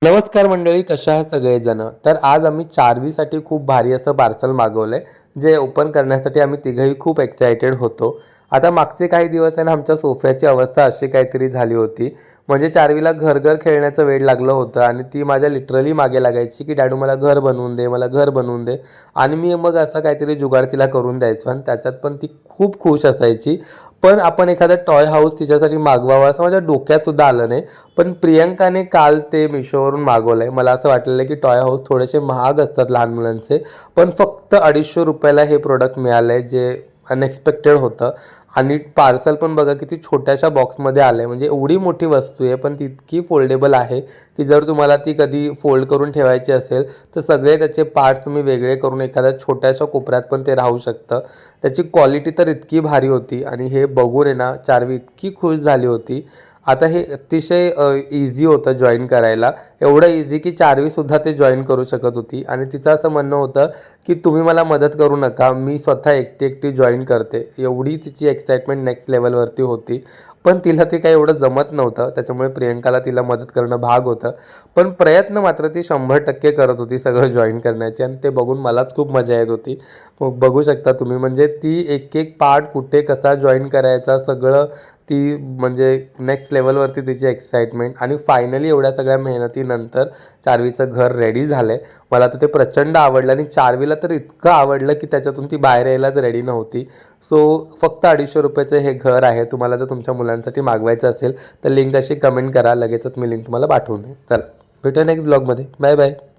नमस्कार मंडळी, कशा आहात सगळेजण. तर आज आम्ही चारवीसाठी खूप भारी असं पार्सल मागवलं आहे, जे ओपन करण्यासाठी आम्ही तिघंही खूप एक्सायटेड होतो. आता मागचे काही दिवस आहे ना, आमच्या सोफ्याची अवस्था अशी काहीतरी झाली होती. म्हणजे चारवीला घर खेळण्याचं वेड लागलं होतं आणि ती माझ्या लिटरली मागे लागायची की डॅडू मला घर बनवून दे, मला घर बनवून दे. आणि मी मग असा काहीतरी जुगाड तिला करून द्यायचो आणि त्याच्यात पण ती खूप खुश असायची. पण आपण एखादा टॉय हाऊस तिच्यासाठी मागवावा असं माझ्या डोक्यातसुद्धा आलं नाही. पण प्रियंकाने काल ते मिशोवरून मागवलं आहे. मला असं वाटलेलं की टॉय हाऊस थोडेसे महाग असतात लहान मुलांचे, पण फक्त ₹250 हे प्रोडक्ट मिळालं आहे, जे अनएक्सपेक्टेड होतं. आणि पार्सल पण बघा किती छोट्याशा बॉक्समध्ये आलं आहे. म्हणजे एवढी मोठी वस्तू आहे, पण ती इतकी फोल्डेबल आहे की जर तुम्हाला ती कधी फोल्ड करून ठेवायची असेल तर सगळे त्याचे पार्ट तुम्ही वेगळे करून एखाद्या छोट्याशा कोपऱ्यात पण ते राहू शकतं. त्याची क्वालिटी तर इतकी भारी होती आणि हे बघून आहे ना, चार्वी इतकी खुश झाली होती. आता हे अतिशय ईझी होतं जॉईन करायला. एवढं ईझी की चार्वीसुद्धा ते जॉईन करू शकत होती आणि तिचं असं म्हणणं होतं की तुम्ही मला मदत करू नका, मी स्वतः एकटी जॉईन करते. एवढी तिची एक्साइटमेंट नेक्स्ट लेवलवरती होती. पण तिला ते काही एवढं जमत नव्हतं, त्याच्यामुळे प्रियंकाला तिला मदत करणं भाग होतं. पण प्रयत्न मात्र ती 100% करत होती सगळं जॉईन करण्याची आणि ते बघून मलाच खूप मजा येत होती. मग बघू शकता तुम्ही, म्हणजे ती एक पार्ट कुठे कसा जॉईन करायचा सगळं ती म्हणजे नेक्स्ट लेवलवरती तिची एक्साइटमेंट. आणि फायनली एवढ्या सगळ्या मेहनतीनंतर चार्वीचं घर रेडी झालं आहे. मला तर ते प्रचंड आवडलं आणि चार्वीला तर इतकं आवडलं की त्याच्यातून ती बाहेर यायलाच रेडी नव्हती. सो फक्त ₹250 हे घर आहे. तुम्हाला जर तुमच्या मुलांसाठी मागवायचं असेल तर लिंक अशी कमेंट करा, लगेचच मी लिंक तुम्हाला पाठवून देईन. चला, भेटूया नेक्स्ट ब्लॉगमध्ये. Bye bye.